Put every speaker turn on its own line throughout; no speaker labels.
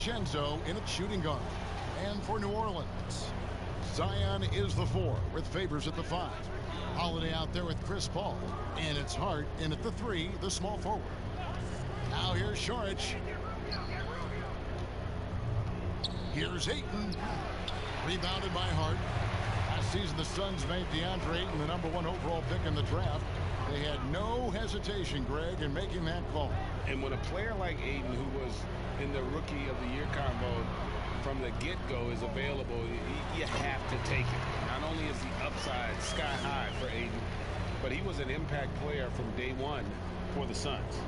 Genzo in at shooting guard. And for New Orleans, Zion is the 4 with Favors at the 5. Holiday out there with Chris Paul. And it's Hart in at the 3, the small forward. Now here's Saric. Here's Ayton. Rebounded by Hart. Last season, the Suns made DeAndre Ayton the #1 overall pick in the draft. They had no hesitation, Greg, in making that call.
And when a player like Ayton, who was in the Rookie of the Year combo from the get-go, is available, you have to take it. Not only is the upside sky high for Ayton, but he was an impact player from day one for the Suns.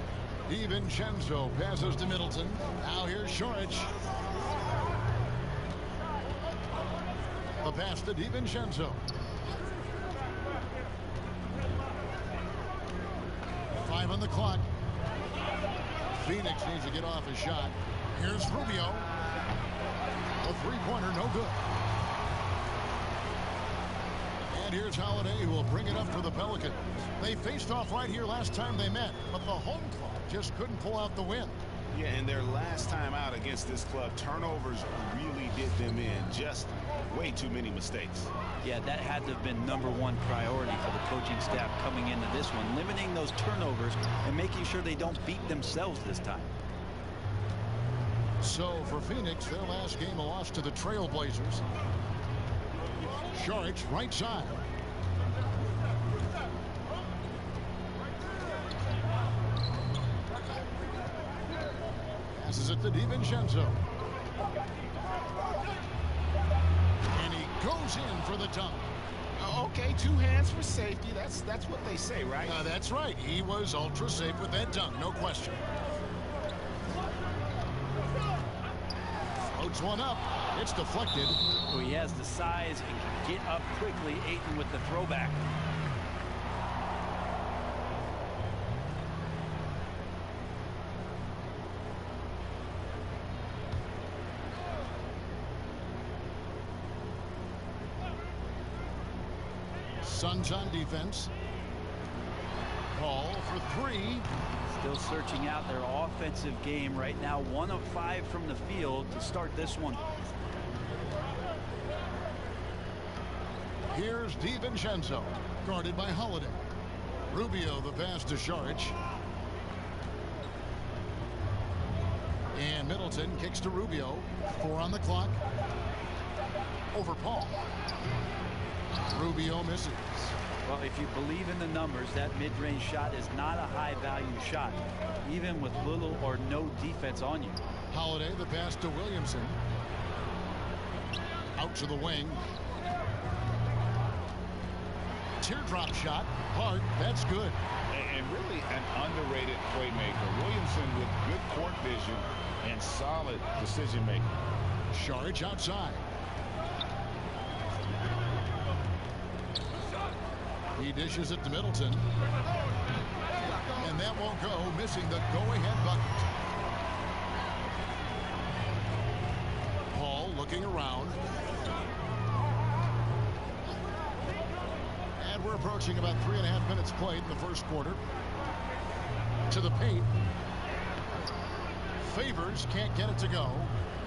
DiVincenzo passes to Middleton. Now here's Saric. The pass to DiVincenzo. 5 on the clock. Phoenix needs to get off his shot. Here's Rubio. A three-pointer, no good. And here's Holiday, who will bring it up for the Pelicans. They faced off right here last time they met, but the home club just couldn't pull out the win.
Yeah, and their last time out against this club, turnovers really did them in. Just way too many mistakes.
Yeah, that had to have been #1 priority for the coaching staff coming into this one, limiting those turnovers and making sure they don't beat themselves this time.
So for Phoenix, their last game, a loss to the Trailblazers. Saric, right side. Passes it to DiVincenzo. And he goes in for the dunk.
Okay, 2 hands for safety. That's what they say, right?
That's right. He was ultra safe with that dunk, no question. Floats one up. It's deflected.
Well, he has the size and can get up quickly. Ayton with the throwback.
Suns on defense. Paul for 3.
Still searching out their offensive game right now. 1 of 5 from the field to start this one.
Here's DiVincenzo, guarded by Holiday. Rubio, the pass to Saric. And Middleton kicks to Rubio. 4 on the clock. Over Paul. Rubio misses.
Well, if you believe in the numbers, that mid-range shot is not a high-value shot, even with little or no defense on you.
Holiday, the pass to Williamson. Out to the wing. Teardrop shot. Hart, that's good.
And really an underrated playmaker. Williamson with good court vision and solid decision-making.
Saric outside. He dishes it to Middleton. And that won't go, missing the go-ahead bucket. Paul looking around. And we're approaching about 3.5 minutes played in the first quarter. To the paint. Favors can't get it to go.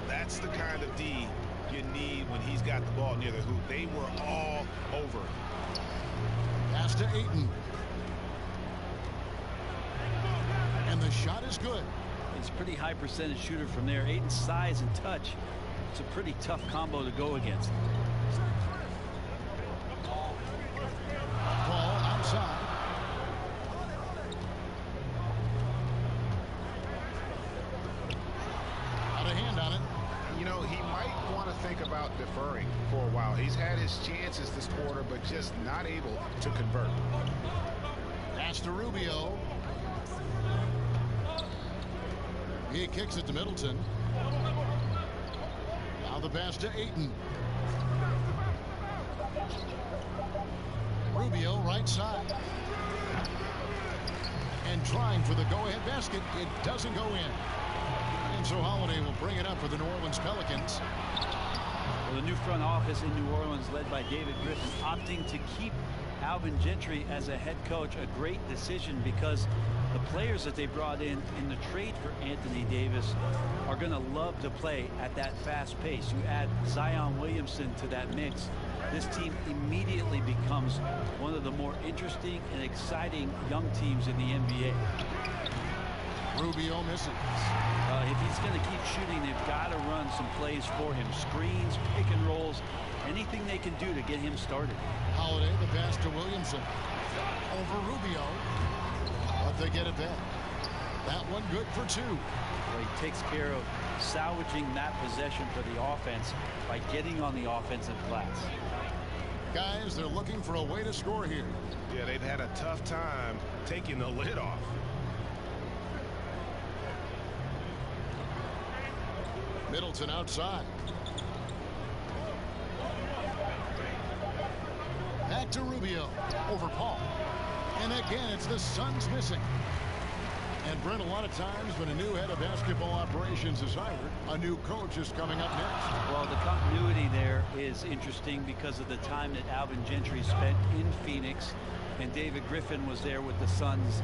That's the kind of D you need when he's got the ball near the hoop. They were all over it.
Pass to Ayton. And the shot is good.
It's a pretty high percentage shooter from there. Ayton's size and touch. It's a pretty tough combo to go against.
Ball outside. Out of hand on it.
You know, he might want to think about deferring for a while. He's had his chances this quarter, but just not able to convert.
Pass to Rubio. He kicks it to Middleton. Now the pass to Ayton. Rubio right side. And trying for the go-ahead basket. It doesn't go in. And so Holiday will bring it up for the New Orleans Pelicans.
Well, the new front office in New Orleans, led by David Griffin, opting to keep Alvin Gentry as a head coach, a great decision, because the players that they brought in the trade for Anthony Davis are going to love to play at that fast pace. You add Zion Williamson to that mix, this team immediately becomes one of the more interesting and exciting young teams in the NBA.
Rubio misses.
If he's going to keep shooting, they've got to run some plays for him. Screens, pick and rolls, anything they can do to get him started.
Holiday, the pass to Williamson. Over Rubio. But they get it back. That one good for 2.
Well, he takes care of salvaging that possession for the offense by getting on the offensive glass.
Guys, they're looking for a way to score here.
Yeah, they've had a tough time taking the lid off.
Middleton outside. Back to Rubio. Over Paul. And again, it's the Suns missing. And Brent, a lot of times when a new head of basketball operations is hired, a new coach is coming up next.
Well, the continuity there is interesting because of the time that Alvin Gentry spent in Phoenix, and David Griffin was there with the Suns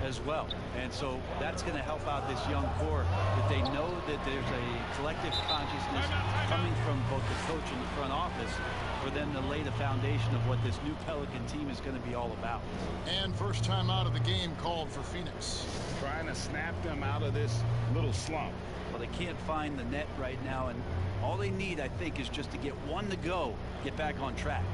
as well. And so that's going to help out this young core, that they know that there's a collective consciousness coming from both the coach and the front office for them to lay the foundation of what this new Pelican team is going to be all about.
And first time out of the game called for Phoenix.
Trying to snap them out of this little slump.
Well, they can't find the net right now, and all they need, I think, is just to get one to go, get back on track.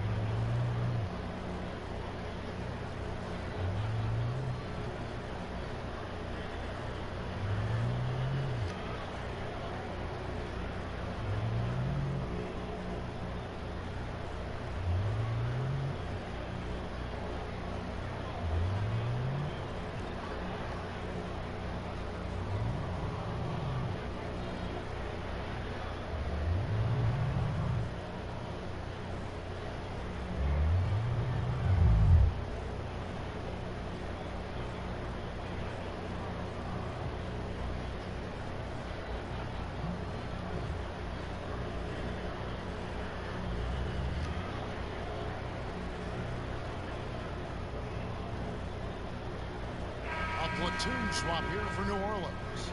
Platoon swap here for New Orleans.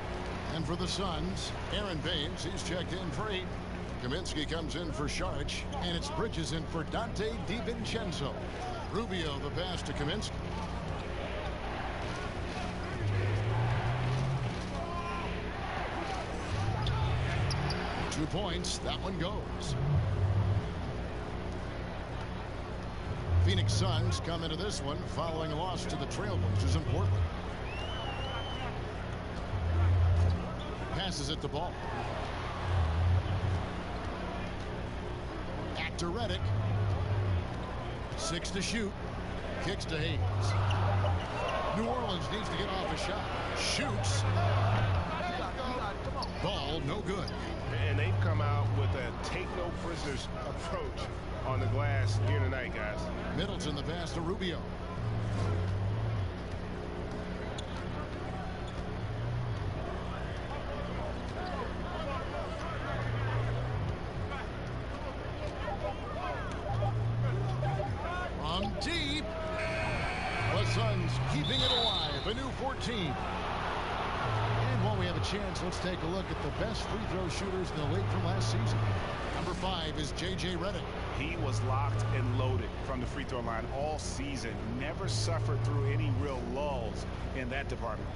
And for the Suns, Aaron Baines, he's checked in for 8. Kaminsky comes in for Sharch, and it's Bridges in for Dante DiVincenzo. Rubio the pass to Kaminsky. Two points, that one goes. Phoenix Suns come into this one following a loss to the Trailblazers in Portland. Passes it to Ball. Back to Redick. 6 to shoot. Kicks to Hayes. New Orleans needs to get off a shot. Shoots. Ball no good.
And they've come out with a take no prisoners approach on the glass here tonight, guys.
Middleton the pass to Rubio. From deep. The Suns keeping it alive. A new 14. And while we have a chance, let's take a look at the best free throw shooters in the league from last season. Number 5 is J.J. Redick.
He was locked and loaded from the free throw line all season. Never suffered through any real lulls in that department.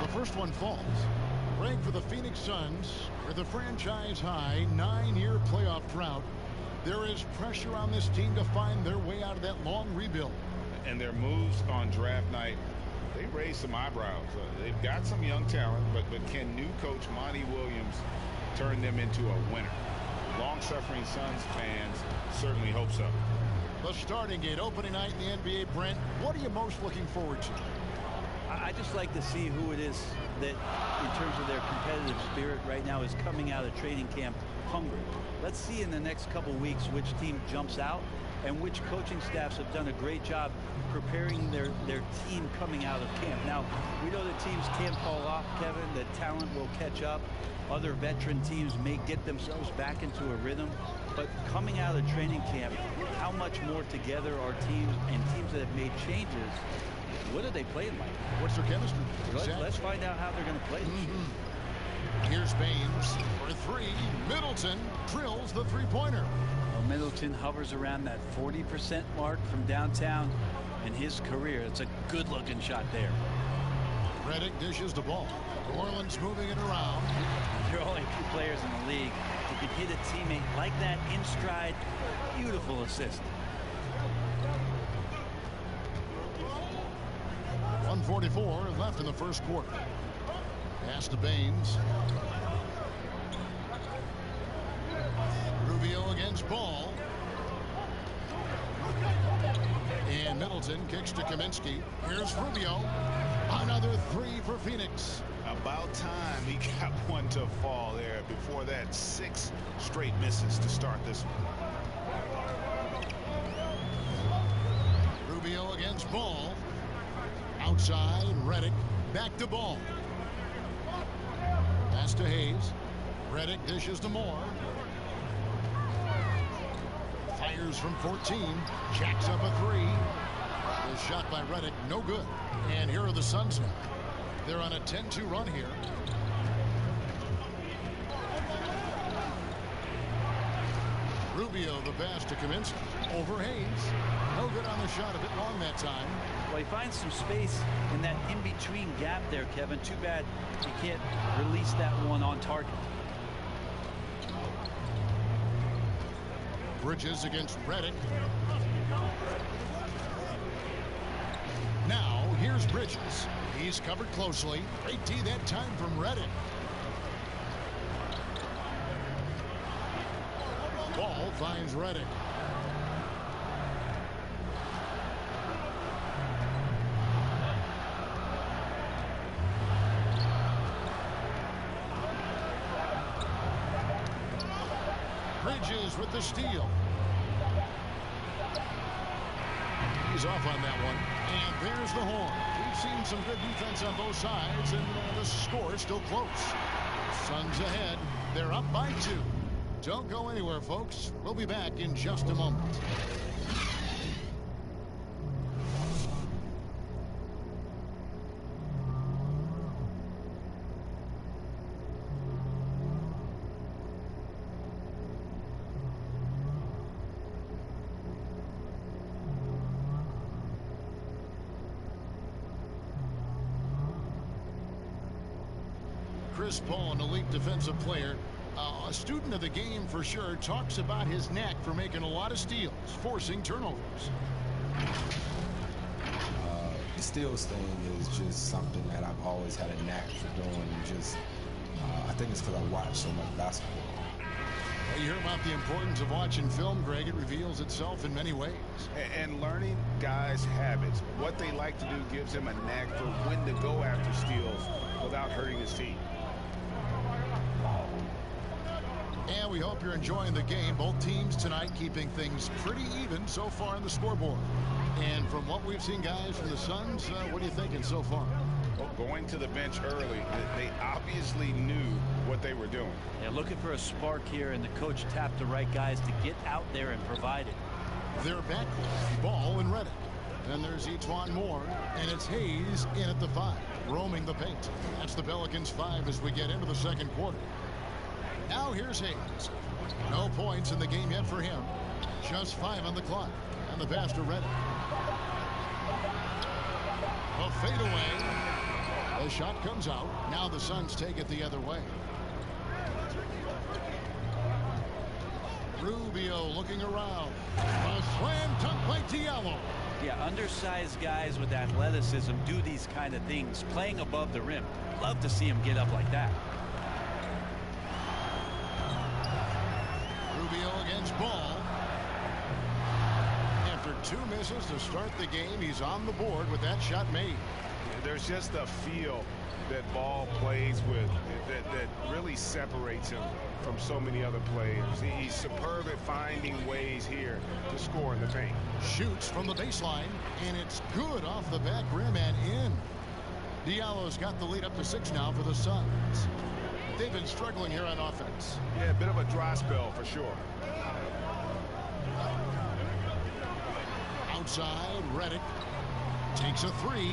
The first one falls. Ranked for the Phoenix Suns with a franchise-high 9-year playoff drought. There is pressure on this team to find their way out of that long rebuild.
And their moves on draft night, they raised some eyebrows. They've got some young talent, but can new coach Monty Williams turn them into a winner? Long-suffering Suns fans certainly hope so.
The starting gate opening night in the NBA, Brent. What are you most looking forward to?
I just like to see who it is that, in terms of their competitive spirit right now, is coming out of training camp hungry. Let's see in the next couple weeks which team jumps out and which coaching staffs have done a great job preparing their team coming out of camp. Now, we know that teams can't fall off, Kevin. The talent will catch up. Other veteran teams may get themselves back into a rhythm. But coming out of training camp, how much more together are teams and teams that have made changes? What are they playing like?
What's their chemistry?
Let's find out how they're going to play this year.
Here's Baines for three. Middleton drills the three-pointer.
Well, Middleton hovers around that 40% mark from downtown in his career. It's a good-looking shot there.
Redick dishes the ball. New Orleans moving it around.
There are only a few players in the league who can hit a teammate like that in stride. Beautiful assist.
1:44 left in the first quarter. Pass to Baines. Rubio against Ball. And Middleton kicks to Kaminsky. Here's Rubio. Another three for Phoenix.
About time he got one to fall there. Before that, 6 straight misses to start this one.
Rubio against Ball. Outside, Redick. Back to Ball. Pass to Hayes. Redick dishes to Moore. Fires from 14. Jacks up a three. The shot by Redick, no good. And here are the Suns now. They're on a 10-2 run here. Rubio the pass to Kaminsky. Over Hayes. No good on the shot, a bit long that time.
Well, he finds some space in that in-between gap there, Kevin. Too bad he can't release that one on target.
Bridges against Redick. Now, here's Bridges. He's covered closely. Great D that time from Redick. Ball finds Redick. Bridges with the steal. He's off on that one. And there's the horn. We've seen some good defense on both sides, and the score is still close. Suns ahead. They're up by 2. Don't go anywhere, folks. We'll be back in just a moment. Chris Paul, an elite defensive player, a student of the game for sure, talks about his knack for making a lot of steals, forcing turnovers.
The steals thing is just something that I've always had a knack for doing. I think it's because I watch so much basketball.
Well, you hear about the importance of watching film, Greg. It reveals itself in many ways.
And learning guys' habits. What they like to do gives him a knack for when to go after steals without hurting his team.
And we hope you're enjoying the game. Both teams tonight keeping things pretty even so far on the scoreboard. And from what we've seen, guys, from the Suns, what are you thinking so far?
Well, going to the bench early, they obviously knew what they were doing.
Yeah, looking for a spark here, and the coach tapped the right guys to get out there and provide it.
They're back. Ball and Redick. Then there's Etuan Moore, and it's Hayes in at the 5, roaming the paint. That's the Pelicans 5 as we get into the second quarter. Now here's Hayes. No points in the game yet for him. Just 5 on the clock. And the pass to Redick. A fadeaway. The shot comes out. Now the Suns take it the other way. Rubio looking around. A slam dunk by Diallo.
Yeah, undersized guys with athleticism do these kind of things, playing above the rim. Love to see him get up like that.
Rubio against Ball. After 2 misses to start the game, he's on the board with that shot made.
There's just a feel that Ball plays with. that really separates him from so many other players. He's superb at finding ways here to score in the paint.
Shoots from the baseline, and it's good off the back rim and in. Diallo's got the lead up to 6 now for the Suns. They've been struggling here on offense.
Yeah, a bit of a dry spell for sure.
Outside, Redick takes a 3.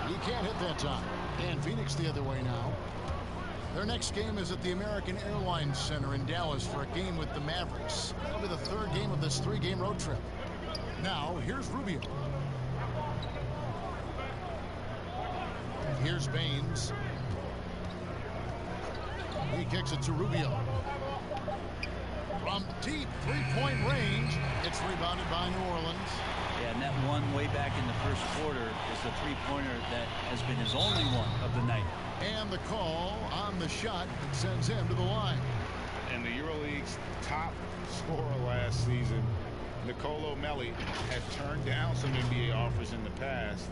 He can't hit that time. And Phoenix the other way now. Their next game is at the American Airlines Center in Dallas for a game with the Mavericks. That'll be the 3rd game of this 3-game road trip. Now, here's Rubio. Here's Baines. He kicks it to Rubio. From deep 3-point range, it's rebounded by New Orleans.
Yeah, and that one way back in the first quarter is the 3-pointer that has been his only one of the night.
And the call on the shot that sends him to the line.
And the EuroLeague's top scorer last season, Nicolo Melli, has turned down some NBA offers in the past,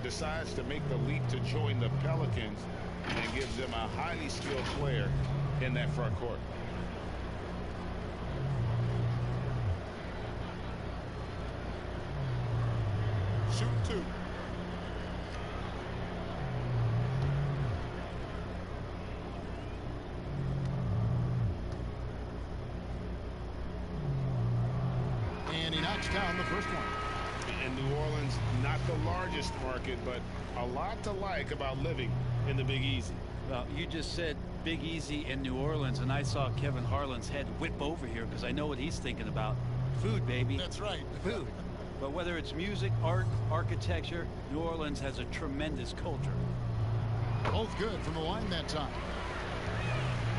decides to make the leap to join the Pelicans, and gives them a highly skilled player in that front court.
Shoot 2. And he knocks down the first one.
And New Orleans, not the largest market, but a lot to like about living in the Big Easy.
Well, you just said Big Easy in New Orleans, and I saw Kevin Harlan's head whip over here because I know what he's thinking about. Food, baby.
That's right.
Food. But whether it's music, art, architecture, New Orleans has a tremendous culture.
Both good from the line that time.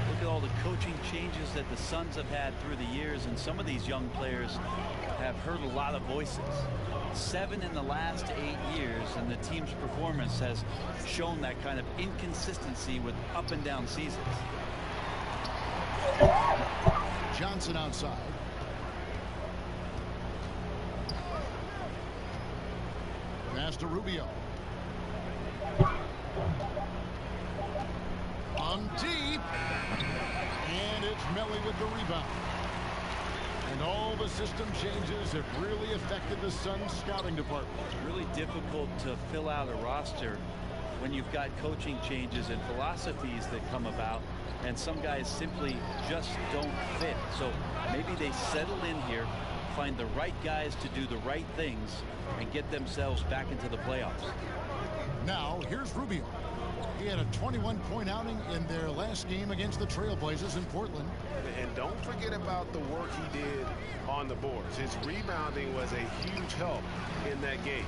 Look at all the coaching changes that the Suns have had through the years, and some of these young players have heard a lot of voices. 7 in the last 8 years, and the team's performance has shown that kind of inconsistency with up and down seasons.
Johnson outside. Pass to Rubio. On deep. And it's Melli with the rebound. And all the system changes have really affected the Suns scouting department.
It's really difficult to fill out a roster when you've got coaching changes and philosophies that come about, and some guys simply just don't fit. So maybe they settle in here, find the right guys to do the right things, and get themselves back into the playoffs.
Now, here's Rubio. He had a 21-point outing in their last game against the Trailblazers in Portland.
And don't forget about the work he did on the boards. His rebounding was a huge help in that game.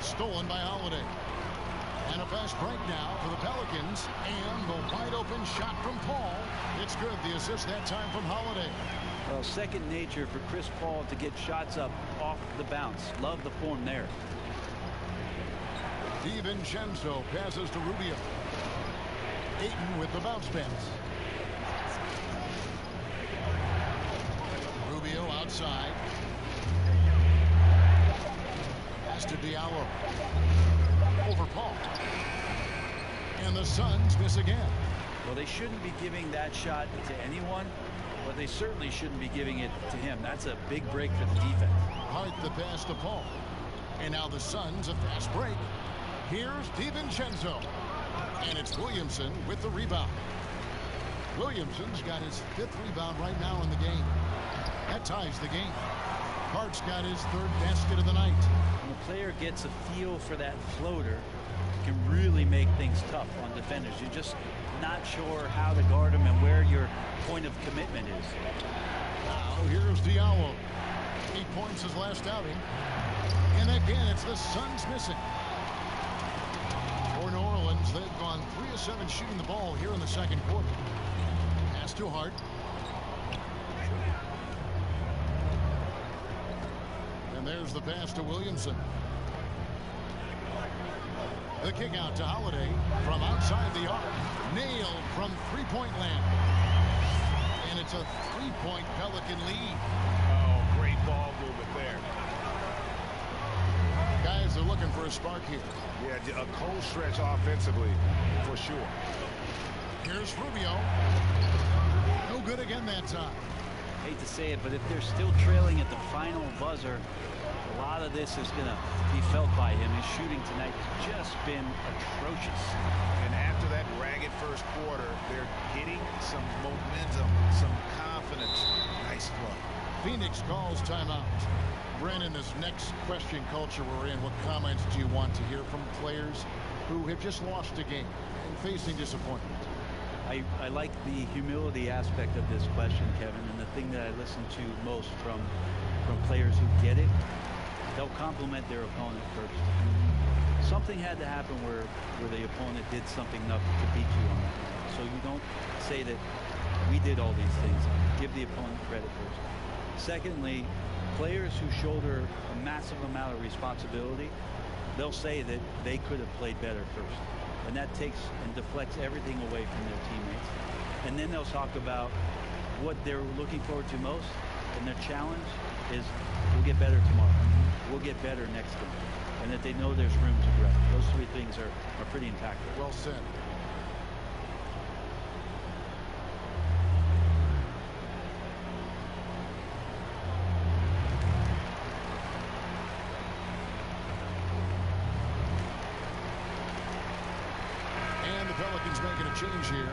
Stolen by Holiday. And a fast break now for the Pelicans. And the wide-open shot from Paul. It's good. The assist that time from Holiday.
Well, second nature for Chris Paul to get shots up off the bounce. Love the form there.
DiVincenzo passes to Rubio. Ayton with the bounce pass. Rubio outside. Pass to Diallo. Over Paul. And the Suns miss again.
Well, they shouldn't be giving that shot to anyone, but they certainly shouldn't be giving it to him. That's a big break for the defense.
Hart the pass to Paul. And now the Suns a fast break. Here's DiVincenzo. And it's Williamson with the rebound. Williamson's got his 5th rebound right now in the game. That ties the game. Hart's got his 3rd basket of the night.
When the player gets a feel for that floater, it can really make things tough on defenders. You're just not sure how to guard him and where your point of commitment is.
Now here's Diallo. 8 points his last outing. And again, it's the Suns missing. For New Orleans, they've gone 3 of 7 shooting the ball here in the second quarter. Pass to Hart. And there's the pass to Williamson. The kick out to Holiday from outside the arc. Nailed from three-point land. And it's a 3-point Pelican lead.
Oh, great ball movement there.
Guys are looking for a spark here.
Yeah, a cold stretch offensively for sure.
Here's Rubio. No good again that time.
Hate to say it, but if they're still trailing at the final buzzer, a lot of this is going to be felt by him. His shooting tonight has just been atrocious.
And after that ragged first quarter, they're getting some momentum, some confidence. Nice throw.
Phoenix calls timeout. Brandon, this next question culture we're in, what comments do you want to hear from players who have just lost a game and facing disappointment?
I like the humility aspect of this question, Kevin, and the thing that I listen to most from players who get it, they'll compliment their opponent first. Something had to happen where the opponent did something enough to beat you on that. So you don't say that we did all these things. Give the opponent credit first. Secondly, players who shoulder a massive amount of responsibility, they'll say that they could have played better first. And that takes and deflects everything away from their teammates. And then they'll talk about what they're looking forward to most. And their challenge is, we'll get better tomorrow. We'll get better next game. And that they know there's room to grow. Those three things are pretty impactful.
Well said. Pelicans making a change here.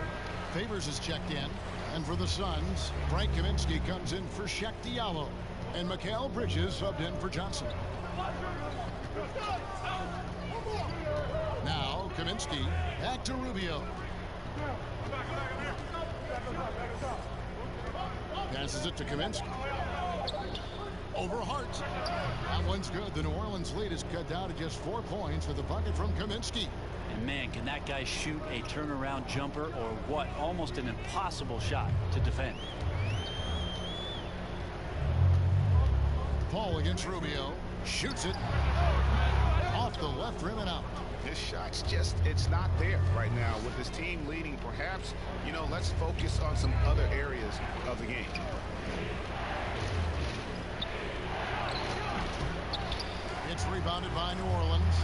Favors is checked in. And for the Suns, Frank Kaminsky comes in for Shaq Diallo. And Mikal Bridges subbed in for Johnson. Now Kaminsky back to Rubio. Passes it to Kaminsky. Over Hart. That one's good. The New Orleans lead is cut down to just 4 points with a bucket from Kaminsky.
And man, can that guy shoot a turnaround jumper or what? Almost an impossible shot to defend.
Paul against Rubio. Shoots it. Off the left rim and out.
His shot's just, it's not there right now with his team leading. Perhaps, you know, let's focus on some other areas of the game.
It's rebounded by New Orleans.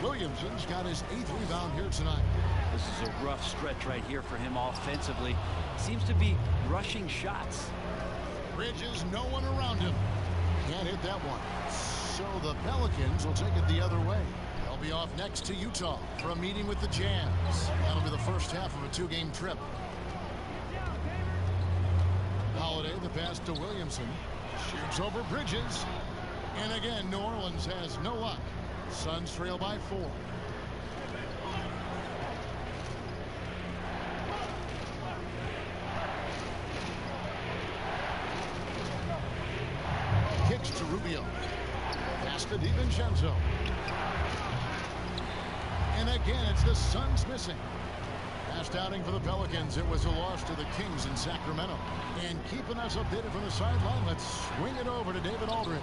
Williamson's got his 8th rebound here tonight.
This is a rough stretch right here for him offensively. Seems to be rushing shots.
Bridges, no one around him. Can't hit that one. So the Pelicans will take it the other way. They'll be off next to Utah for a meeting with the Jazz. That'll be the first half of a 2-game trip. Holiday, the pass to Williamson. Shoots over Bridges. And again, New Orleans has no luck. Suns trail by 4. Kicks to Rubio. Pass to DiVincenzo. And again, it's the Suns missing. Last outing for the Pelicans, it was a loss to the Kings in Sacramento. And keeping us updated from the sideline, let's swing it over to David Aldridge.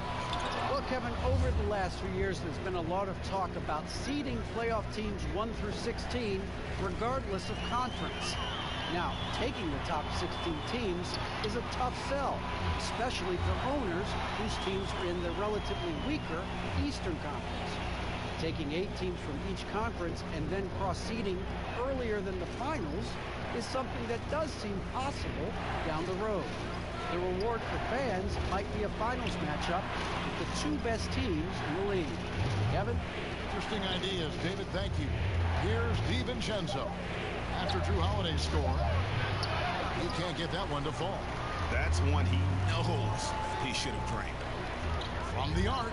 Well, Kevin, over the last few years, there's been a lot of talk about seeding playoff teams 1 through 16, regardless of conference. Now, taking the top 16 teams is a tough sell, especially for owners whose teams are in the relatively weaker Eastern Conference. Taking 8 teams from each conference and then cross-seeding earlier than the finals is something that does seem possible down the road. The reward for fans might be a finals matchup with the 2 best teams in the league. Kevin?
Interesting ideas, David. Thank you. Here's DiVincenzo. After Drew Holiday score, he can't get that one to fall.
That's one he knows he should have drained.
From the arc,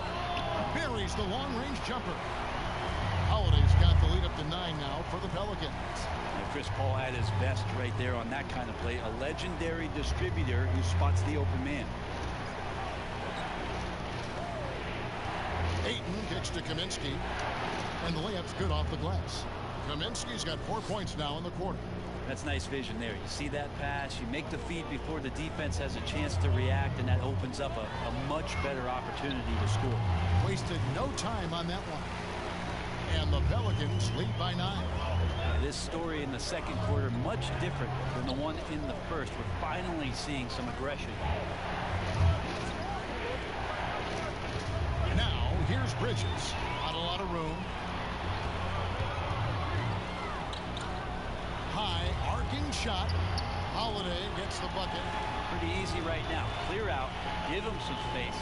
buries the long-range jumper. Holiday's got the lead up to 9 now for the Pelicans.
And Chris Paul at his best right there on that kind of play. A legendary distributor who spots the open man.
Ayton kicks to Kaminsky, and the layup's good off the glass. Kaminsky's got 4 points now in the quarter.
That's nice vision there. You see that pass, you make the feed before the defense has a chance to react, and that opens up a much better opportunity to score.
Wasted no time on that one. And the Pelicans lead by 9.
This story in the second quarter much different than the one in the first. We're finally seeing some aggression.
Now here's Bridges. Not a lot of room. High Looking shot. Holiday gets the bucket.
Pretty easy right now. Clear out, give him some space,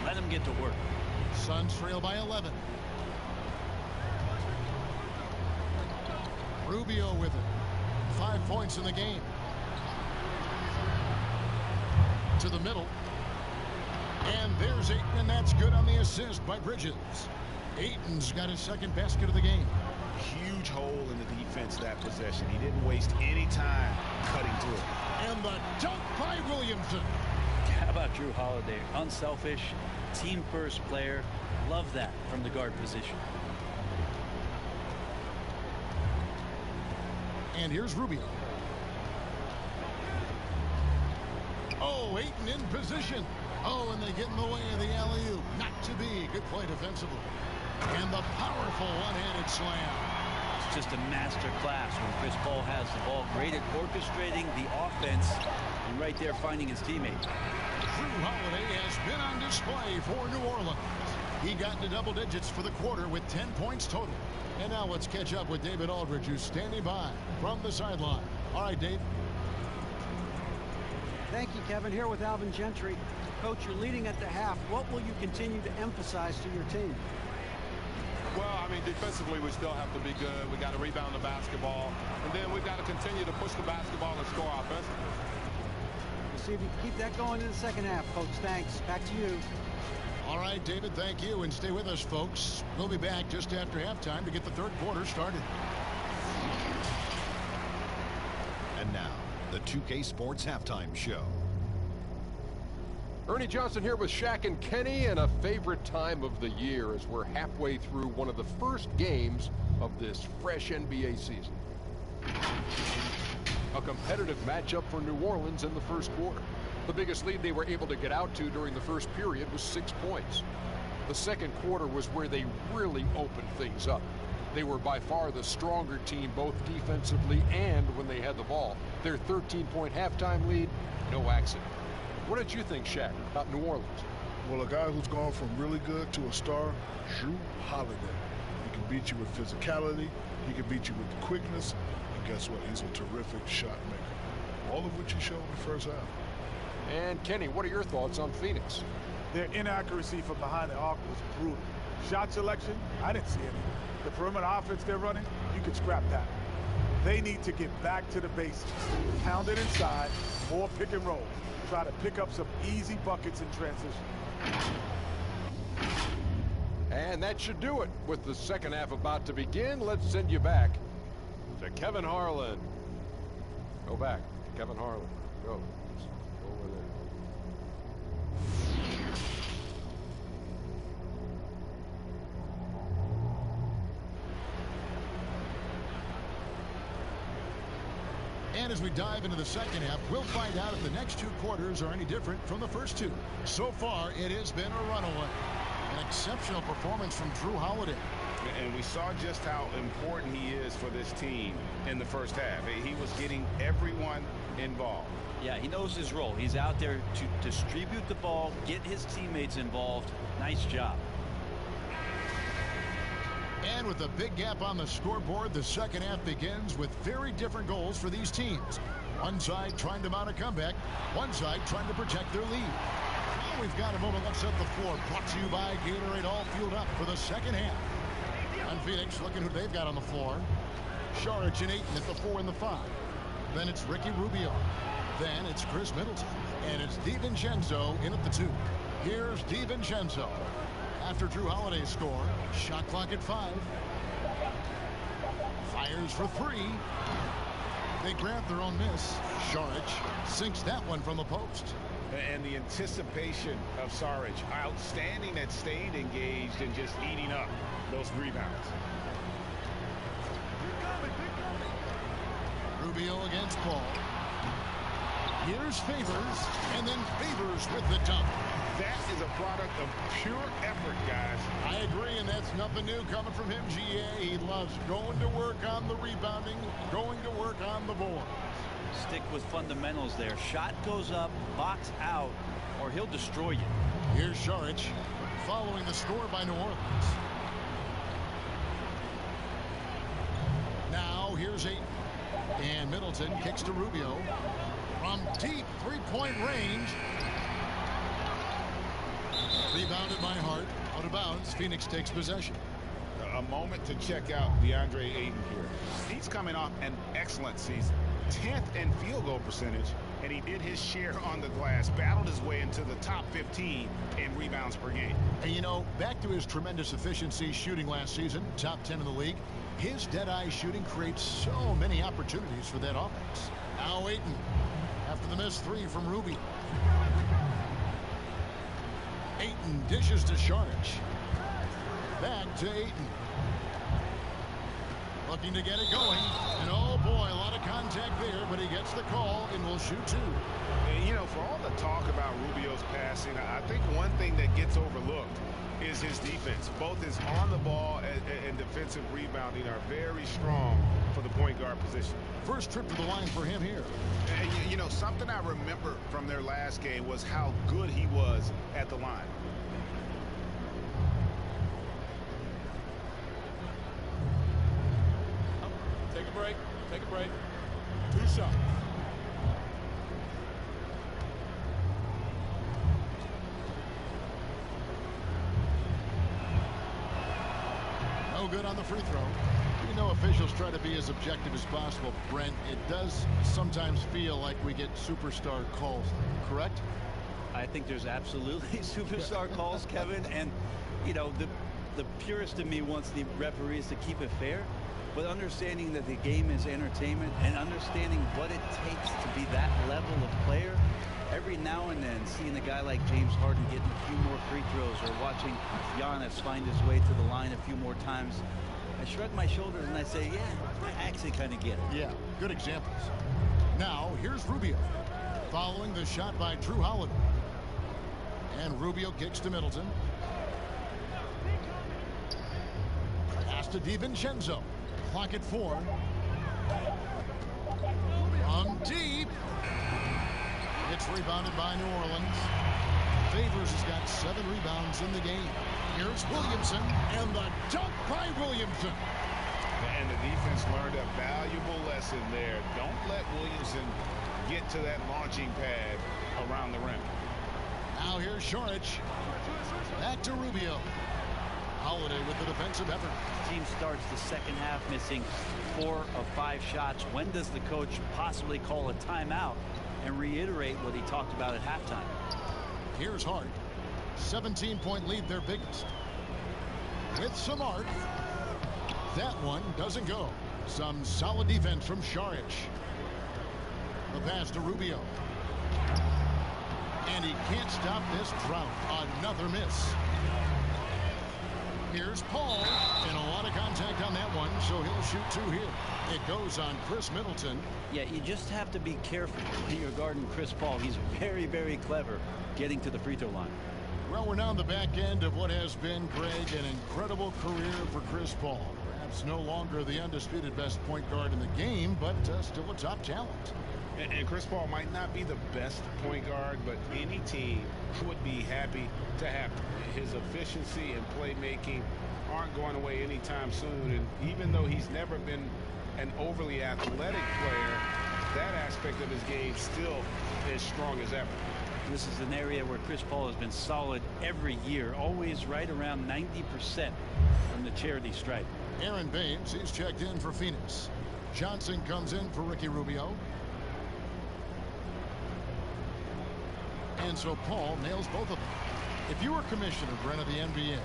let him get to work.
Suns trail by 11. Rubio with it. 5 points in the game. To the middle. And there's Ayton, and that's good on the assist by Bridges. Ayton's got his second basket of the game.
Huge hole in the defense that possession. He didn't waste any time cutting to it.
And the dunk by Williamson.
How about Drew Holiday? Unselfish, team first player. Love that from the guard position.
And here's Rubio. Oh, Ayton in position. Oh, and they get in the way of the alley-oop. Not to be. Good play defensively. And the powerful one-handed slam.
It's just a master class when Chris Paul has the ball. Great at orchestrating the offense and right there finding his teammate.
Drew Holiday has been on display for New Orleans. He got into double digits for the quarter with 10 points total. And now let's catch up with David Aldridge, who's standing by from the sideline. All right, Dave.
Thank you, Kevin. Here with Alvin Gentry. Coach, you're leading at the half. What will you continue to emphasize to your team?
Well, I mean, defensively, we still have to be good. We got to rebound the basketball. And then we've got to continue to push the basketball and score offensively.
We'll see if you can keep that going in the second half, Coach. Thanks. Back to you.
All right, David, thank you. And stay with us, folks. We'll be back just after halftime to get the third quarter started.
And now, the 2K Sports Halftime Show.
Ernie Johnson here with Shaq and Kenny, and a favorite time of the year as we're halfway through one of the first games of this fresh NBA season. A competitive matchup for New Orleans in the first quarter. The biggest lead they were able to get out to during the first period was 6 points. The second quarter was where they really opened things up. They were by far the stronger team, both defensively and when they had the ball. Their 13-point halftime lead, no accident. What did you think, Shaq, about New Orleans?
Well, a guy who's gone from really good to a star, Drew Holiday. He can beat you with physicality. He can beat you with quickness. And guess what? He's a terrific shot maker. All of which he showed in the first half.
And Kenny, what are your thoughts on Phoenix?
Their inaccuracy from behind the arc was brutal. Shot selection, I didn't see any. The perimeter offense they're running, you can scrap that. They need to get back to the basics. Pound it inside, more pick and roll. Try to pick up some easy buckets in transition.
And that should do it. With the second half about to begin, let's send you back to Kevin Harlan. Go back, Kevin Harlan. Go. Over there.
And as we dive into the second half, we'll find out if the next two quarters are any different from the first two. So far, it has been a runaway. An exceptional performance from Drew Holiday.
And we saw just how important he is for this team in the first half. He was getting everyone involved.
Yeah, he knows his role. He's out there to distribute the ball, get his teammates involved. Nice job.
And with a big gap on the scoreboard, the second half begins with very different goals for these teams. One side trying to mount a comeback, one side trying to protect their lead. Now we've got a moment left up the floor, brought to you by Gatorade, all fueled up for the second half. And Phoenix looking who they've got on the floor. Saric and Ayton at the 4 and the 5. Then it's Ricky Rubio. Then it's Chris Middleton. And it's DiVincenzo in at the 2. Here's DiVincenzo. After Drew Holiday's score, shot clock at 5. Fires for 3. They grab their own miss. Saric sinks that one from the post.
And the anticipation of Saric, outstanding at staying engaged and just eating up those rebounds.
Rubio against Paul. Here's Favors, and then Favors with the dunk.
That is a product of pure effort, guys.
I agree, and that's nothing new coming from him, GA. He loves going to work on the rebounding, going to work on the board.
Stick with fundamentals there. Shot goes up, box out, or he'll destroy you.
Here's Saric following the score by New Orleans. Now here's Ayton. And Middleton kicks to Rubio. From deep three-point range. Rebounded by Hart. Out of bounds. Phoenix takes possession.
A moment to check out DeAndre Ayton here. He's coming off an excellent season. 10th in field goal percentage, and he did his share on the glass, battled his way into the top 15 in rebounds per game.
And you know, back to his tremendous efficiency shooting last season, top 10 in the league, his dead-eye shooting creates so many opportunities for that offense. Now Ayton, after the missed three from Ruby. Ayton dishes to Saric. Back to Ayton. Looking to get it going. And oh boy, a lot of contact there, but he gets the call and will shoot two.
And you know, for all the talk about Rubio's passing, I think one thing that gets overlooked is his defense. Both his on the ball and defensive rebounding are very strong for the point guard position.
First trip to the line for him here.
And you know, something I remember from their last game was how good he was at the line.
Take a break. Take a break. 2 shots.
No good on the free throw. You know, officials try to be as objective as possible, Brent. It does sometimes feel like we get superstar calls, correct?
I think there's absolutely superstar calls, Kevin. And, you know, the purist in me wants the referees to keep it fair. But understanding that the game is entertainment and understanding what it takes to be that level of player, every now and then seeing a guy like James Harden getting a few more free throws or watching Giannis find his way to the line a few more times, I shrug my shoulders and I say, yeah, I actually kind of get it.
Yeah, good examples. Now, here's Rubio following the shot by Drew Holiday. And Rubio kicks to Middleton. Pass to DiVincenzo. Clock at 4. From deep. It's rebounded by New Orleans. Favors has got 7 rebounds in the game. Here's Williamson, and the dunk by Williamson.
And the defense learned a valuable lesson there. Don't let Williamson get to that launching pad around the rim.
Now here's Saric. Back to Rubio. Holiday with the defensive effort.
Team starts the second half missing 4 of 5 shots. When does the coach possibly call a timeout and reiterate what he talked about at halftime?
Here's Hart. 17-point lead, their biggest. With some arc. That one doesn't go. Some solid defense from Saric. The pass to Rubio. And he can't stop this drought. Another miss. Here's Paul, and a lot of contact on that one, so he'll shoot 2 here. It goes on Chris Middleton.
Yeah, you just have to be careful when you're guarding Chris Paul. He's very, very clever getting to the free throw line.
Well, we're now on the back end of what has been, Greg, an incredible career for Chris Paul. Perhaps no longer the undisputed best point guard in the game, but still a top talent.
And Chris Paul might not be the best point guard, but any team would be happy to have him. His efficiency and playmaking aren't going away anytime soon. And even though he's never been an overly athletic player, that aspect of his game still as strong as ever.
This is an area where Chris Paul has been solid every year, always right around 90% from the charity stripe.
Aaron Baines, he's checked in for Phoenix. Johnson comes in for Ricky Rubio. And so Paul nails both of them. If you were commissioner, Brent, of the NBA,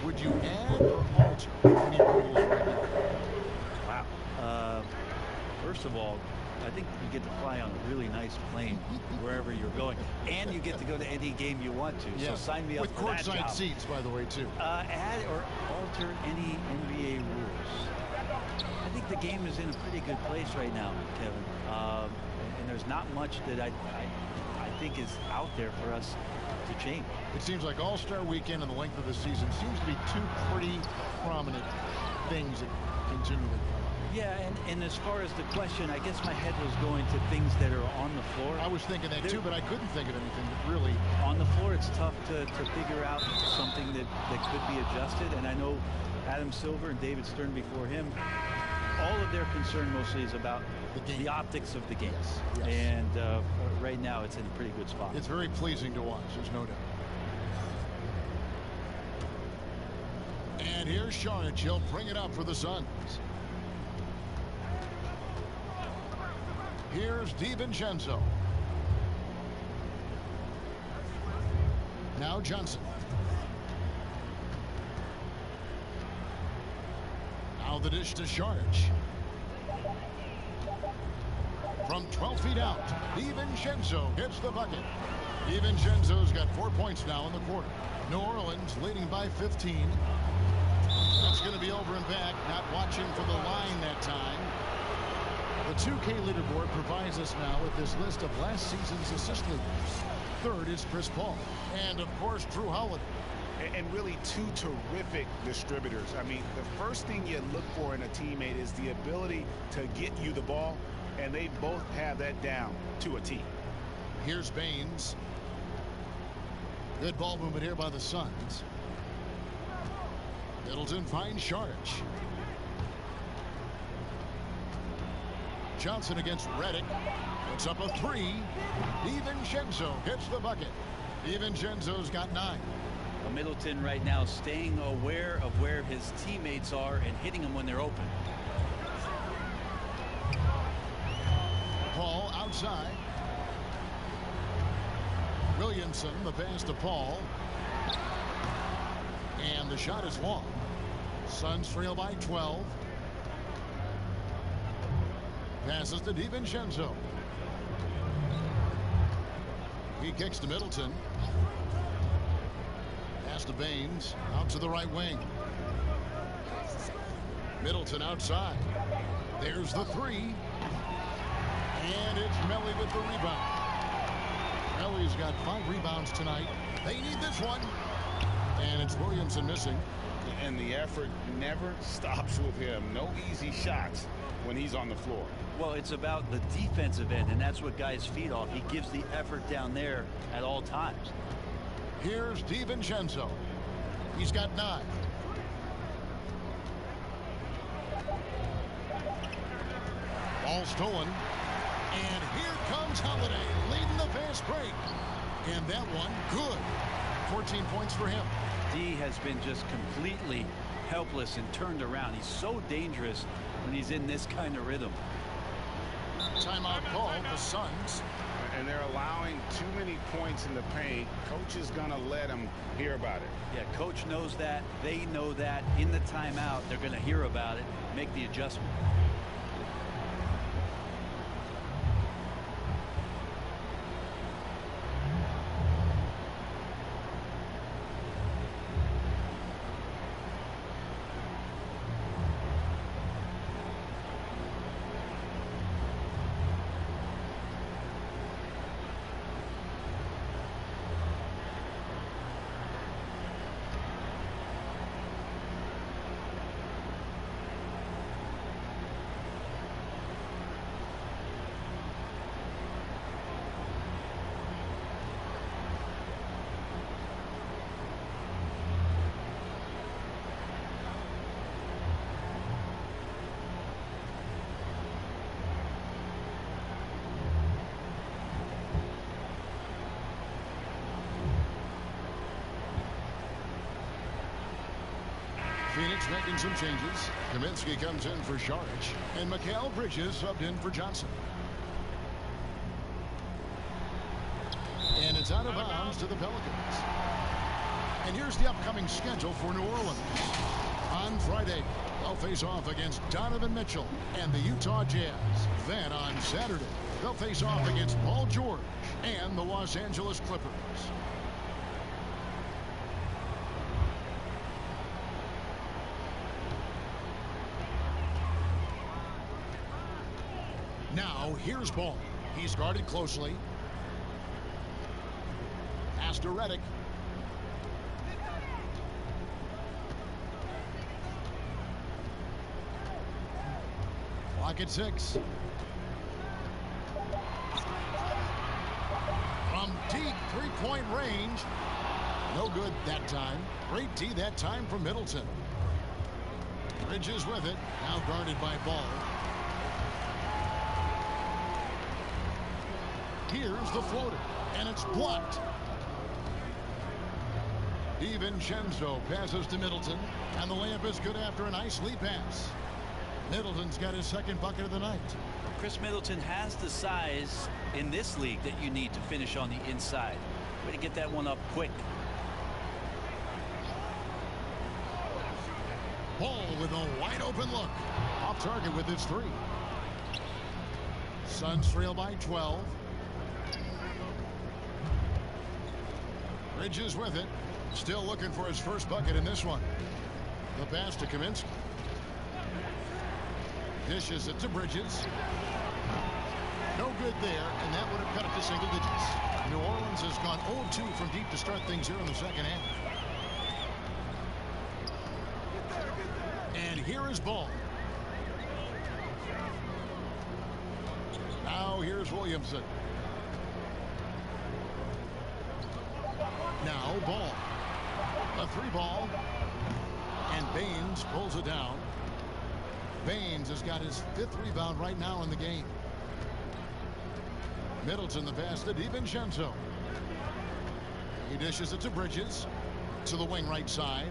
would you add or alter any rules right now?
Wow. First of all, I think you get to fly on a really nice plane wherever you're going. And you get to go to any game you want to.
Yeah.
So sign me up
with
for that job.
With courtside seats, by the way, too.
Add or alter any NBA rules. I think the game is in a pretty good place right now, Kevin. And there's not much that I think is out there for us to change.
It seems like All-Star Weekend and the length of the season seems to be 2 pretty prominent things that continue to.
Yeah, and as far as the question, I guess my head was going to things that are on the floor.
I was thinking that too, but I couldn't think of anything that really.
On the floor, it's tough to figure out something that could be adjusted. And I know Adam Silver and David Stern before him all of their concern mostly is about the optics of the game.
Yes.
And right now it's in a pretty good spot.
It's very pleasing to watch, there's no doubt. And here's Saric. He'll bring it up for the Suns. Here's DiVincenzo. Now Johnson. Now the dish to Saric. From 12 feet out, DiVincenzo hits the bucket. DiVincenzo's got 4 points now in the quarter. New Orleans leading by 15. That's going to be over and back, not watching for the line that time. The 2K leaderboard provides us now with this list of last season's assist leaders. Third is Chris Paul. And, of course, Drew Holiday.
And really two terrific distributors. I mean, the first thing you look for in a teammate is the ability to get you the ball, and they both have that down to a T.
Here's Baines. Good ball movement here by the Suns. Middleton finds Saric. Johnson against Redick. Puts up a three. DiVincenzo hits the bucket. DiVincenzo's got 9.
Middleton right now staying aware of where his teammates are and hitting them when they're open.
Paul outside. Williamson, the pass to Paul. And the shot is long. Suns trail by 12. Passes to DiVincenzo. He kicks to Middleton. Pass to Baines. Out to the right wing. Middleton outside. There's the three. And it's Melly with the rebound. Melly's got 5 rebounds tonight. They need this one. And it's Williamson missing.
And the effort never stops with him. No easy shots when he's on the floor.
Well, it's about the defensive end, and that's what guys feed off. He gives the effort down there at all times.
Here's DiVincenzo. He's got 9. Ball stolen. And here comes Holiday leading the fast break. And that one, good. 14 points for him.
D has been just completely helpless and turned around. He's so dangerous when he's in this kind of rhythm.
Timeout call, the Suns.
And they're allowing too many points in the paint. Coach is going to let them hear about it.
Yeah, coach knows that. They know that. In the timeout, they're going to hear about it, make the adjustment.
Phoenix making some changes. Kaminsky comes in for Saric. And Mikal Bridges subbed in for Johnson. And it's out of bounds to the Pelicans. And here's the upcoming schedule for New Orleans. On Friday, they'll face off against Donovan Mitchell and the Utah Jazz. Then on Saturday, they'll face off against Paul George and the Los Angeles Clippers. Now, here's Ball. He's guarded closely. Pass to Redick. Clock at 6. From deep three-point range. No good that time. Great D that time from Middleton. Bridges with it. Now guarded by Ball. Here's the floater, and it's blocked. DiVincenzo passes to Middleton, and the layup is good after a nice lead pass. Middleton's got his second bucket of the night.
Chris Middleton has the size in this league that you need to finish on the inside. Way to get that one up quick.
Ball with a wide open look. Off target with his three. Suns trail by 12. Bridges with it. Still looking for his first bucket in this one. The pass to Kaminsky. Dishes it to Bridges. No good there, and that would have cut it to single digits. New Orleans has gone 0-2 from deep to start things here in the second half. And here is Ball. Now here's Williamson. Now Ball. A three ball. And Baines pulls it down. Baines has got his fifth rebound right now in the game. Middleton the pass to DiVincenzo. He dishes it to Bridges. To the wing right side.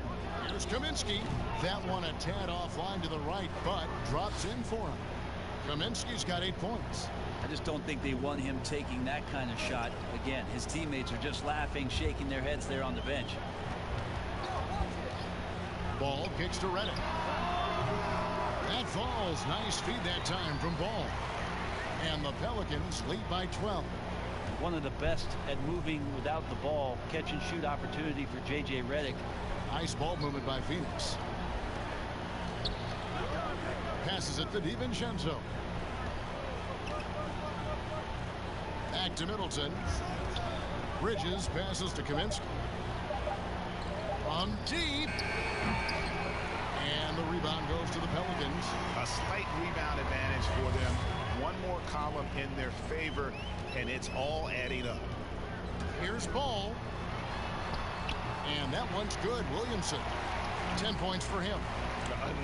Here's Kaminsky. That one a tad offline to the right, but drops in for him. Kaminsky's got 8 points.
I just don't think they want him taking that kind of shot. Again, his teammates are just laughing, shaking their heads there on the bench.
Ball kicks to Redick. That falls. Nice feed that time from Ball. And the Pelicans lead by 12.
One of the best at moving without the ball. Catch and shoot opportunity for J.J. Redick.
Nice ball movement by Phoenix. Passes it to DiVincenzo. Back to Middleton. Bridges passes to Kaminsky. On deep. And the rebound goes to the Pelicans.
A slight rebound advantage for them. One more column in their favor, and it's all adding up.
Here's Ball. And that one's good. Williamson. 10 points for him.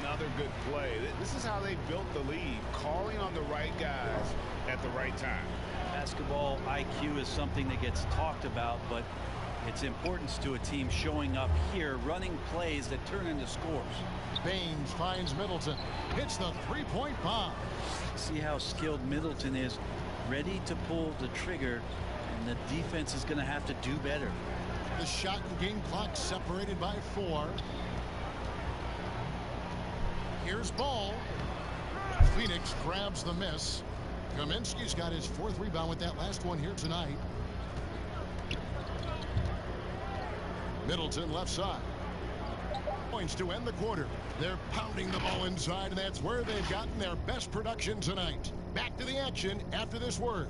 Another good play. This is how they built the lead. Calling on the right guys at the right time.
Basketball IQ is something that gets talked about, but its importance to a team showing up here, running plays that turn into scores.
Baines finds Middleton. Hits the three-point bomb.
See how skilled Middleton is. Ready to pull the trigger, and the defense is going to have to do better.
The shot and game clock separated by 4. Here's Ball. Phoenix grabs the miss. Kaminsky's got his 4th rebound with that last one here tonight. Middleton left side. Points to end the quarter. They're pounding the ball inside, and that's where they've gotten their best production tonight. Back to the action after this word.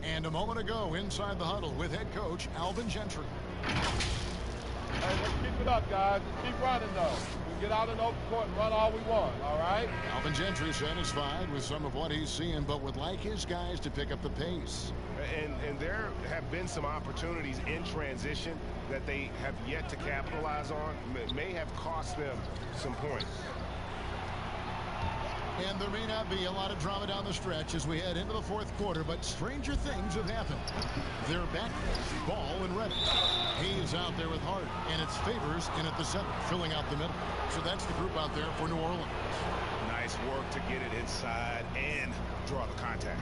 And a moment ago inside the huddle with head coach Alvin Gentry.
Hey, let's keep it up, guys. Let's keep running, though. We get out in the open court and run all we want, all right?
Alvin Gentry satisfied with some of what he's seeing, but would like his guys to pick up the pace.
And there have been some opportunities in transition that they have yet to capitalize on. May have cost them some points.
And there may not be a lot of drama down the stretch as we head into the 4th quarter, but stranger things have happened. They're back. Ball and Redick. Hayes out there with Hart, and it's Favors in at the center, filling out the middle. So that's the group out there for New Orleans.
Nice work to get it inside and draw the contact.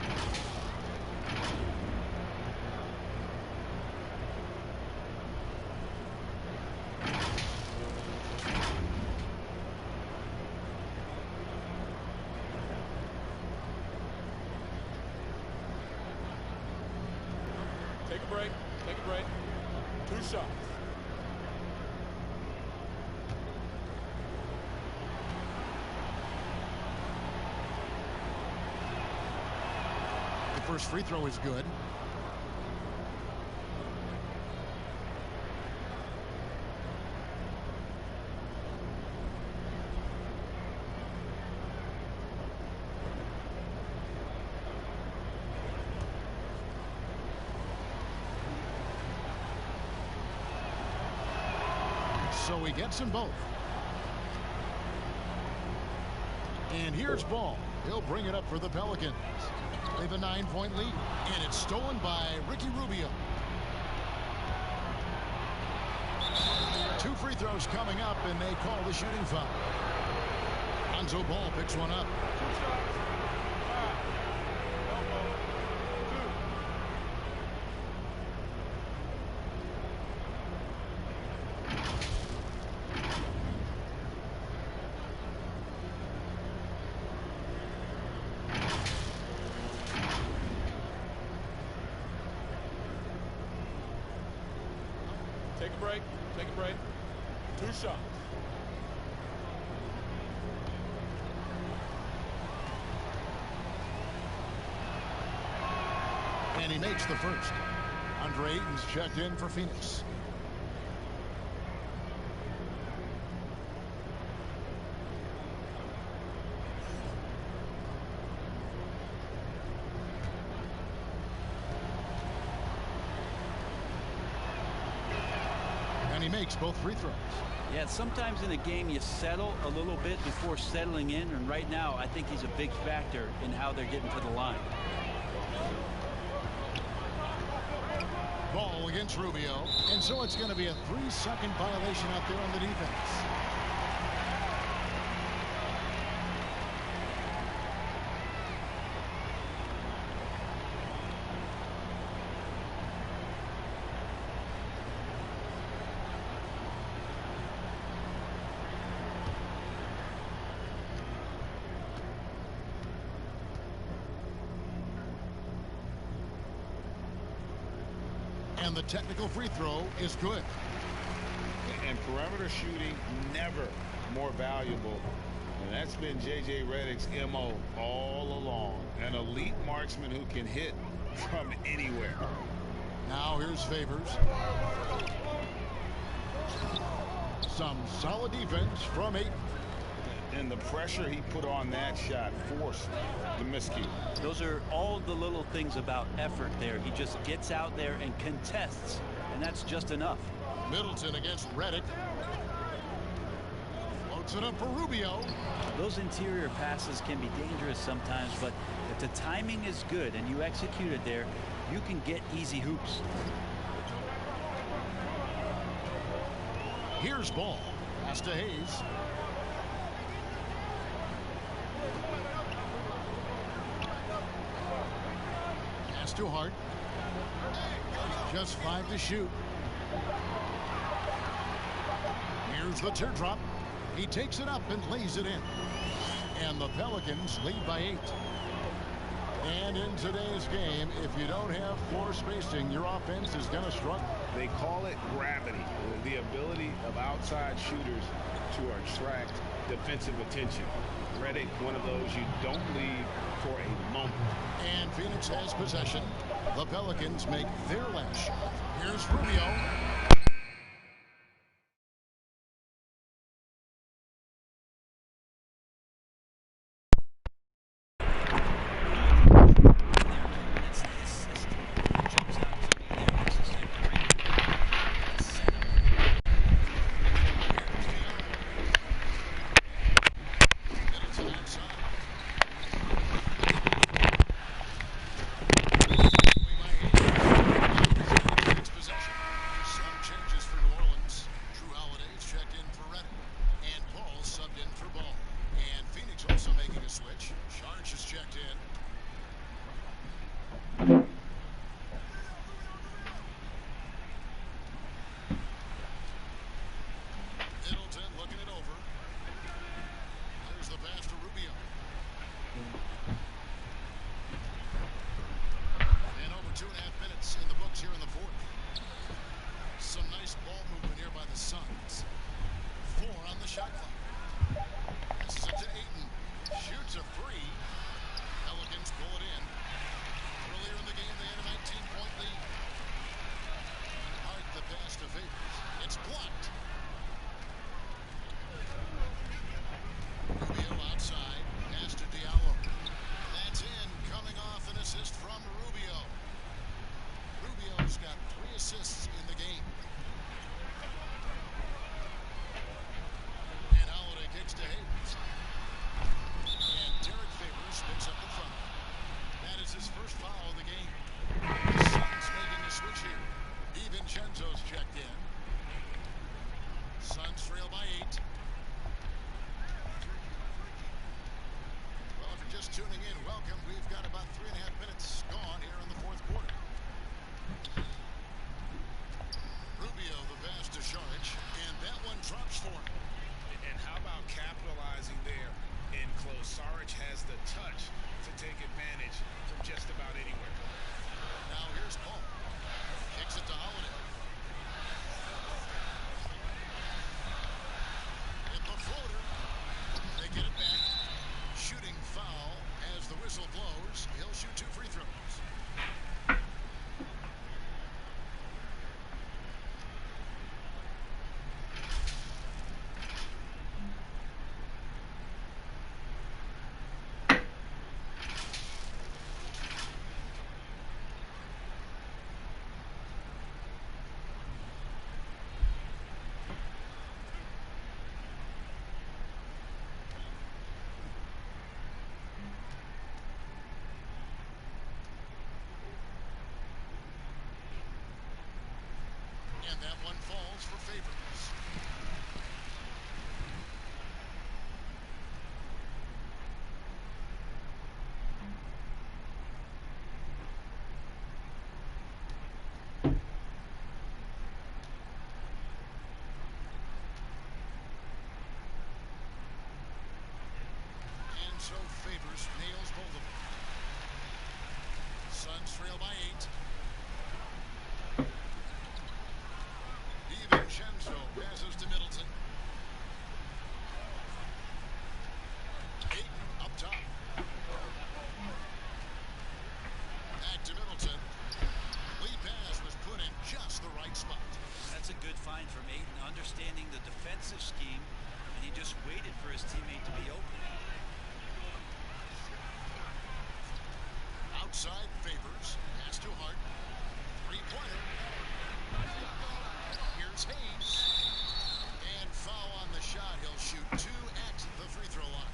Take a break. Take a break. 2 shots.
first free throw is good. So he gets them both. And here's ball. He'll bring it up for the Pelicans. They have a 9-point lead, and it's stolen by Ricky Rubio. 2 free throws coming up, and they call the shooting foul. Lonzo Ball picks one up.
Take a break. Take a break. 2 shots.
And he makes the first. Andre Ayton's checked in for Phoenix. And he makes both free throws.
Yeah, sometimes in a game you settle a little bit before settling in, and right now I think he's a big factor in how they're getting to the line.
Ball against Rubio, and so it's going to be a 3-second violation out there on the defense. And the technical free throw is good.
And perimeter shooting never more valuable. And that's been J.J. Redick's MO all along. An elite marksman who can hit from anywhere.
Now here's Favors. Some solid defense from Ayton.
And the pressure he put on that shot forced the miscue.
Those are all the little things about effort there. He just gets out there and contests, and that's just enough.
Middleton against Redick. Floats it up for Rubio.
Those interior passes can be dangerous sometimes, but if the timing is good and you execute it there, you can get easy hoops.
Here's ball. Pass to Hayes. Pass to Hart. Just 5 to shoot. Here's the teardrop. He takes it up and lays it in. And the Pelicans lead by 8. And in today's game, if you don't have floor spacing, your offense is going to struggle.
They call it gravity, the ability of outside shooters to attract defensive attention. Redick, one of those you don't leave for a moment.
And Phoenix has possession. The Pelicans make their last shot. Here's Rubio. And that one falls for Favors. And so Favors nails both of them. Suns trail by 8. DiVincenzo passes to Middleton. Ayton up top. Back to Middleton. Lead pass was put in just the right spot.
That's a good find from Ayton, understanding the defensive scheme, and he just waited for his teammate to be open.
Outside Favors. Pass to Hart. Three-pointer. Here's Hayes. And foul on the shot. He'll shoot 2 at the free throw line.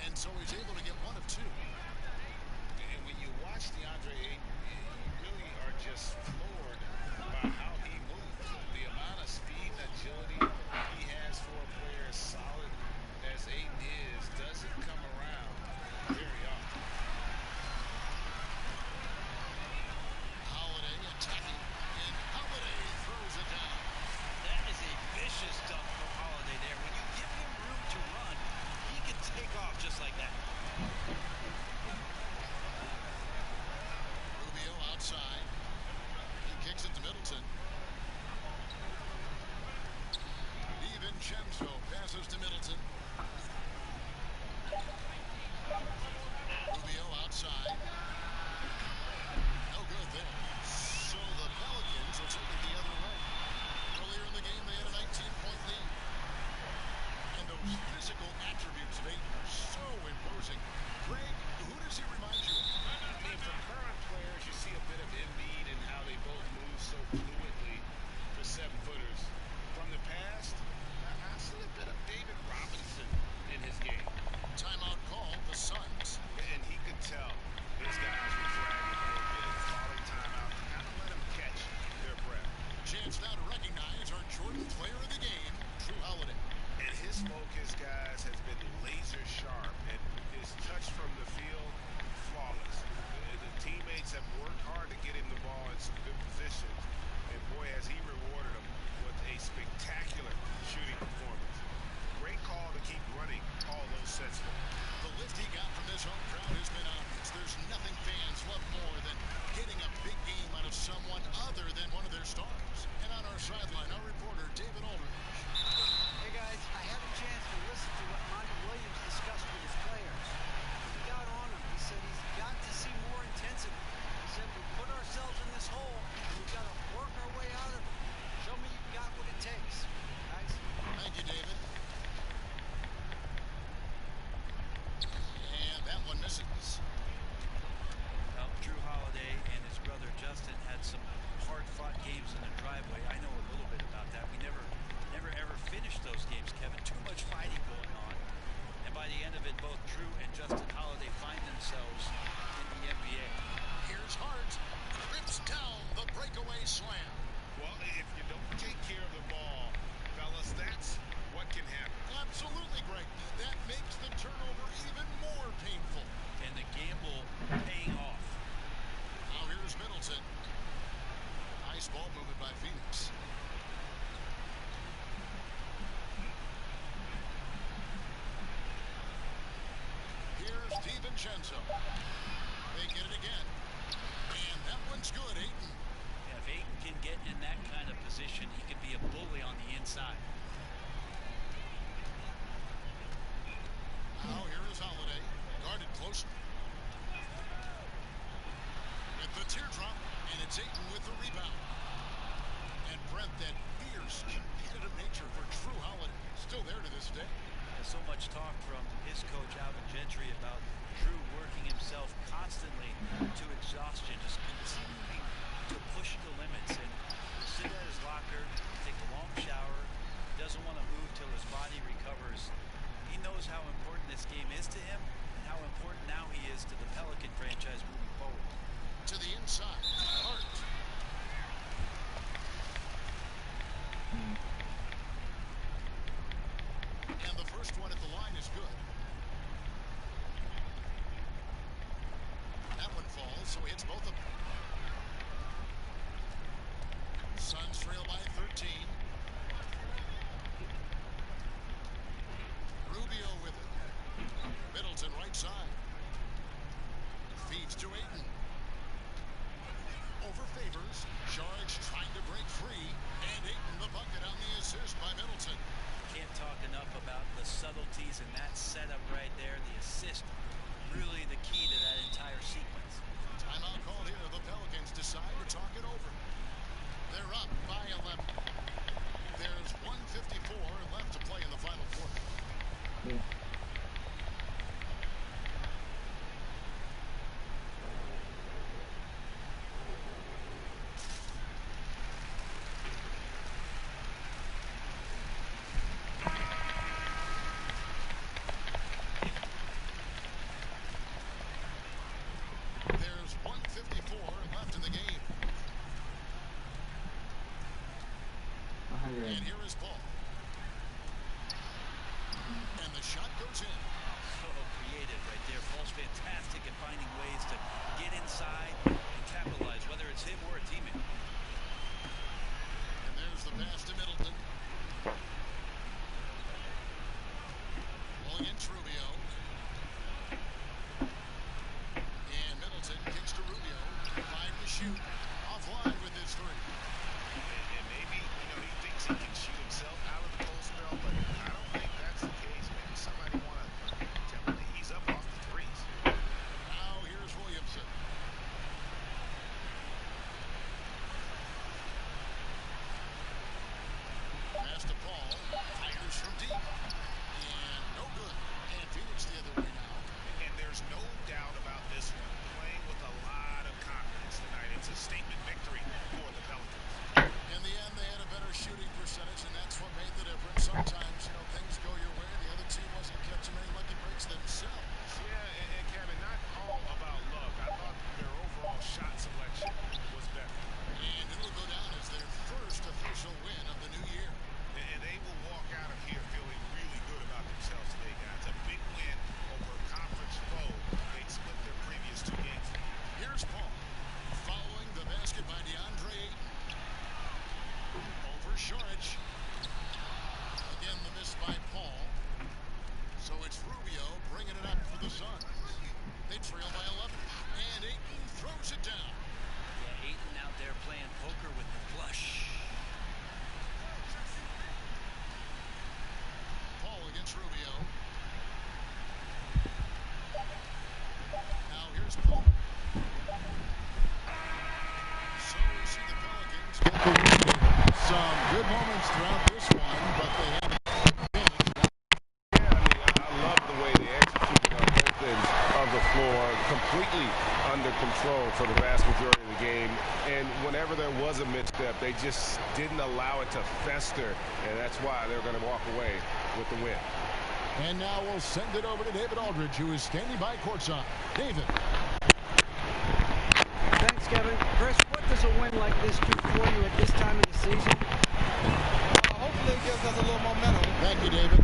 And so he's able to get 1 of 2.
And when you watch DeAndre Ayton, you really are just floored by how he moves. The amount of speed and agility he has for a player as solid as Ayton is doesn't come around very often.
Holiday attacking, and Holiday throws it down.
That is a vicious dunk from Holiday there. When you give him room to run, he can take off just like that.
Rubio outside. He kicks it to Middleton. DiVincenzo passes to Middleton. Rubio outside. No good there. So the Pelicans will take it the other way. Earlier in the game, they had a 19-point lead. And those physical attributes of Ayton are so imposing. Greg, who does he remind you of?
I mean, for current players, you see a bit of Embiid and how they both move so fluidly for 7-footers. From the past, I see a bit of David Robinson in his game.
Timeout call, the Suns.
And he could tell his guys were dragging a little bit, calling timeout to kind of let them catch their breath.
Chance now to recognize our Jordan player of the game, Drew Holiday.
And his focus, guys, has been laser sharp, and his touch from the field, flawless. The teammates have worked hard to get him the ball in some good positions, and boy, has he rewarded them with a spectacular shooting performance. Great call to keep running all those sets for him.
The lift he got from this home crowd has been obvious. There's nothing fans love more than getting a big game out of someone other than one of their stars. And on our sideline, our reporter, David Aldridge.
Hey guys, I had a chance to listen to what Monty Williams discussed with his players. He got on him. He said he's got to see more intensity. He said we put ourselves in this hole and we've got to work our way out of it. Show me you've got what it takes, guys.
Thank you, David. And that one misses.
Well, Drew Holiday and his brother Justin had some hard-fought games in the driveway. I know a little bit about that. We never
zone. They get it again. And that one's good, Ayton.
Yeah, if Ayton can get in that kind of position, he can be a bully on the inside.
Now here is Holiday, guarded closely. With the teardrop, and it's Ayton with the rebound. And Brent, that fierce, competitive nature for Drew Holiday, still there to this day.
There's so much talk from his coach, Alvin Gentry, about Drew working himself constantly to exhaustion, just continuing to push the limits, and sit at his locker, take a long shower, doesn't want to move till his body recovers. He knows how important this game is to him and how important now he is to the Pelican franchise moving forward.
To the inside, Hart. And the first one at the line is good. That one falls, so he hits both of them. Suns trail by 13. Rubio with it. Middleton right side. Feeds to Ayton. Over Favors. Sharks trying to break free. And Ayton the bucket on the assist by Middleton.
Can't talk enough about the subtleties in that setup right there. The assist, really the key to that entire sequence.
Timeout called here. The Pelicans decide to talk it over. They're up by 11. There's 1:54 left to play in the final quarter. There's 1:54 left in the game. And here is Paul. And the shot goes in.
So creative right there. Paul's fantastic at finding ways to get inside and capitalize, whether it's him or a teammate.
And there's the pass to Middleton. Ball against Rubio. And Middleton kicks to Rubio. 5 to shoot. Offline with his three.
And maybe, he thinks he can shoot himself out of the post spell, but I don't think that's the case. Maybe somebody want to tell him to ease up off the threes.
Now here's Williamson. Pass to Paul. Fires from deep. And no good. And Phoenix the other way now.
And there's no doubt about this one. Playing with a lot of confidence tonight. It's a statement victory for the Pelicans.
In the end, they had a better shooting percentage, and that's what made the difference. Sometimes, things go your way. The other team wasn't catching any lucky breaks themselves.
Yeah, and Kevin, not all about luck. I thought their overall shot selection was better.
And it'll go down as their first official win of the new year.
And they will walk out of here feeling really good about themselves today, guys. A big win over a conference foe. They split their previous 2 games.
Here's Paul. Following the basket by DeAndre Ayton. Over Sharich. Again, the miss by Paul. So it's Rubio bringing it up for the Suns. They trail by 11. And Ayton throws it down.
Yeah, Ayton out there playing poker with the flush.
Paul against Rubio. Now here's Paul. So we see the Pelicans get the lead. Some good moments throughout this one, but they haven't finished.
Yeah, I love the way they executed on both ends of the floor, completely under control for the vast majority of the game. And whenever there was a misstep, they just didn't allow it to fester, and that's why they're going to walk away with the win.
And now we'll send it over to David Aldridge, who is standing by courtside. David.
Thanks, Kevin. Chris, what does a win like this do for you at this time of the season?
Hopefully it gives us a little momentum.
Thank you, David.